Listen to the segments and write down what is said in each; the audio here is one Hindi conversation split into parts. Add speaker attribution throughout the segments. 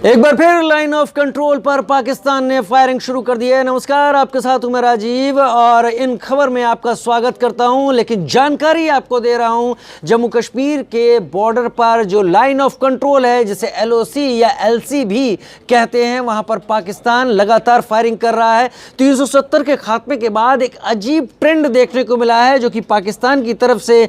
Speaker 1: एक बार फिर लाइन ऑफ कंट्रोल पर पाकिस्तान ने फायरिंग शुरू कर दी है। नमस्कार, आपके साथ हूं मैं राजीव और इन खबर में आपका स्वागत करता हूं। लेकिन जानकारी आपको दे रहा हूं, जम्मू कश्मीर के बॉर्डर पर जो लाइन ऑफ कंट्रोल है, जिसे LOC या LC भी कहते हैं, वहां पर पाकिस्तान लगातार फायरिंग कर रहा है। 370 के खात्मे के बाद एक अजीब ट्रेंड देखने को मिला है, जो कि पाकिस्तान की तरफ से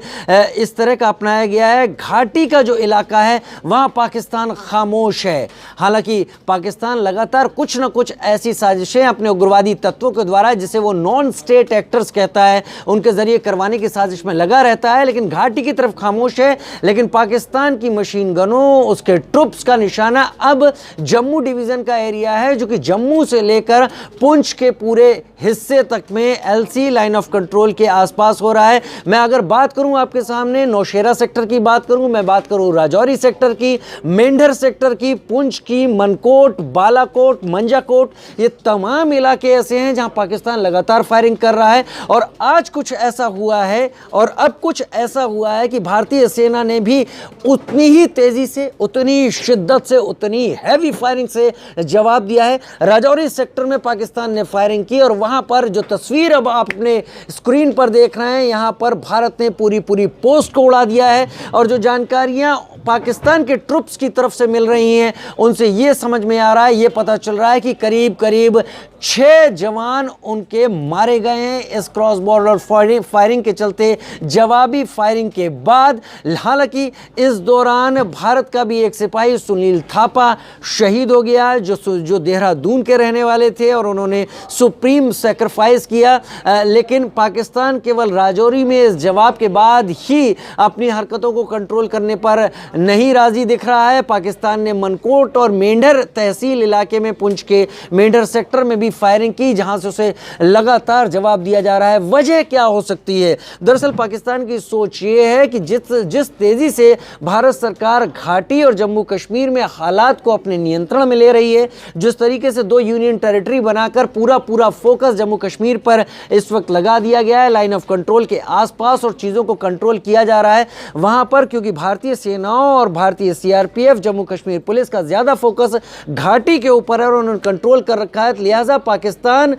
Speaker 1: इस तरह का अपनाया गया है। घाटी का जो इलाका है वहां पाकिस्तान खामोश है। हालांकि पाकिस्तान लगातार कुछ न कुछ ऐसी साजिशें अपने उग्रवादी तत्वों के द्वारा, जिसे वो नॉन स्टेट एक्टर्स कहता है, उनके जरिए करवाने की साजिश में लगा रहता है। लेकिन घाटी की तरफ खामोश है। लेकिन पाकिस्तान की मशीन गनों, उसके ट्रुप्स का निशाना अब जम्मू डिवीजन का एरिया है, जो कि जम्मू से लेकर पुंछ के पूरे हिस्से तक में LC लाइन ऑफ कंट्रोल के आसपास हो रहा है। मैं अगर बात करूं आपके सामने नौशेरा सेक्टर की बात करूं, मैं बात करूं राजौरी सेक्टर की, मेंढर सेक्टर की, पुंछ की, मनकोट, बालाकोट, मंजाकोट, ये तमाम इलाके ऐसे हैं जहां पाकिस्तान लगातार फायरिंग कर रहा है। और आज कुछ ऐसा हुआ है और अब कुछ ऐसा हुआ है कि भारतीय सेना ने भी उतनी ही तेजी से, उतनी शिद्दत से, उतनी हैवी फायरिंग से जवाब दिया है। राजौरी सेक्टर में पाकिस्तान ने फायरिंग की और वहां पर जो तस्वीर अब आप अपने स्क्रीन पर देख रहे हैं, यहां पर भारत ने पूरी पोस्ट को उड़ा दिया है। और जो जानकारियां पाकिस्तान के ट्रुप्स की तरफ से मिल रही हैं, उनसे ये समझ में आ रहा है, ये पता चल रहा है कि करीब 6 जवान उनके मारे गए हैं इस क्रॉस बॉर्डर फायरिंग के चलते, जवाबी फायरिंग के बाद। हालांकि इस दौरान भारत का भी एक सिपाही सुनील थापा शहीद हो गया, जो देहरादून के रहने वाले थे और उन्होंने सुप्रीम सैक्रिफाइस किया। लेकिन पाकिस्तान केवल राजौरी में इस जवाब के बाद ही अपनी हरकतों को कंट्रोल करने पर नहीं राजी दिख रहा है। पाकिस्तान ने मनकोट और मेंढर तहसील इलाके में, पुंछ के मेंढर सेक्टर में भी फायरिंग की, जहां से उसे लगातार जवाब दिया जा रहा है। वजह क्या हो सकती है? दरअसल पाकिस्तान की सोच ये है कि जिस तेजी से भारत सरकार घाटी और जम्मू कश्मीर में हालात को अपने नियंत्रण में ले रही है, जिस तरीके से 2 यूनियन टेरिटरी बनाकर पूरा फोकस जम्मू कश्मीर पर इस वक्त लगा दिया गया है, लाइन ऑफ कंट्रोल के आसपास, और चीजों को कंट्रोल किया जा रहा है वहां पर, क्योंकि भारतीय सेनाओं और भारतीय CRPF, जम्मू कश्मीर पुलिस का ज्यादा फोकस घाटी के ऊपर है और उन्होंने कंट्रोल कर रखा है। लिहाजा पाकिस्तान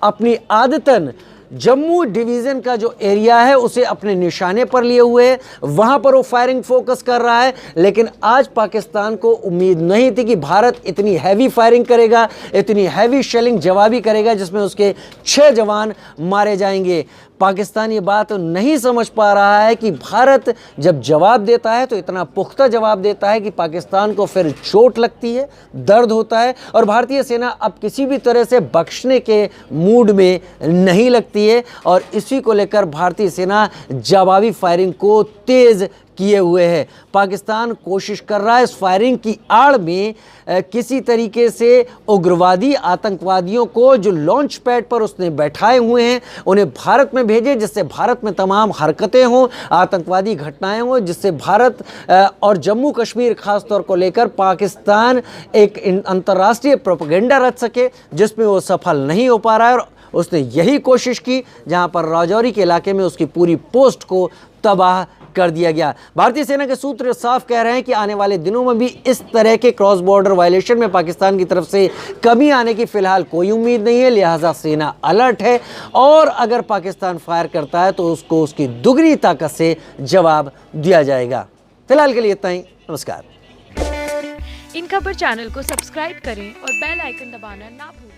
Speaker 1: अपनी आदतन जम्मू डिवीजन का जो एरिया है उसे अपने निशाने पर लिए हुए है, वहां पर वो फायरिंग फोकस कर रहा है। लेकिन आज पाकिस्तान को उम्मीद नहीं थी कि भारत इतनी हैवी फायरिंग करेगा, इतनी हैवी शेलिंग जवाबी करेगा, जिसमें उसके 6 जवान मारे जाएंगे। पाकिस्तान ये बात नहीं समझ पा रहा है कि भारत जब जवाब देता है तो इतना पुख्ता जवाब देता है कि पाकिस्तान को फिर चोट लगती है, दर्द होता है, और भारतीय सेना अब किसी भी तरह से बख्शने के मूड में नहीं लगती है। और इसी को लेकर भारतीय सेना जवाबी फायरिंग को तेज किए हुए है। पाकिस्तान कोशिश कर रहा है इस फायरिंग की आड़ में किसी तरीके से उग्रवादी आतंकवादियों को, जो लॉन्च पैड पर उसने बैठाए हुए हैं, उन्हें भारत में भेजे, जिससे भारत में तमाम हरकतें हों, आतंकवादी घटनाएं हों, जिससे भारत और जम्मू कश्मीर खास तौर को लेकर पाकिस्तान एक अंतर्राष्ट्रीय प्रोपेगेंडा रच सके, जिसमें वो सफल नहीं हो पा रहा है। और उसने यही कोशिश की जहां पर राजौरी के इलाके में उसकी पूरी पोस्ट को तबाह कर दिया गया। भारतीय सेना के सूत्र साफ कह रहे हैं कि आने वाले दिनों में भी इस तरह के क्रॉस बॉर्डर वायलेशन में पाकिस्तान की तरफ से कमी आने की फिलहाल कोई उम्मीद नहीं है। लिहाजा सेना अलर्ट है और अगर पाकिस्तान फायर करता है तो उसको उसकी दुगनी ताकत से जवाब दिया जाएगा। फिलहाल के लिए इतना ही। नमस्कार।
Speaker 2: इन खबर चैनल को सब्सक्राइब करें और बेल आइकन दबाना ना भूलें।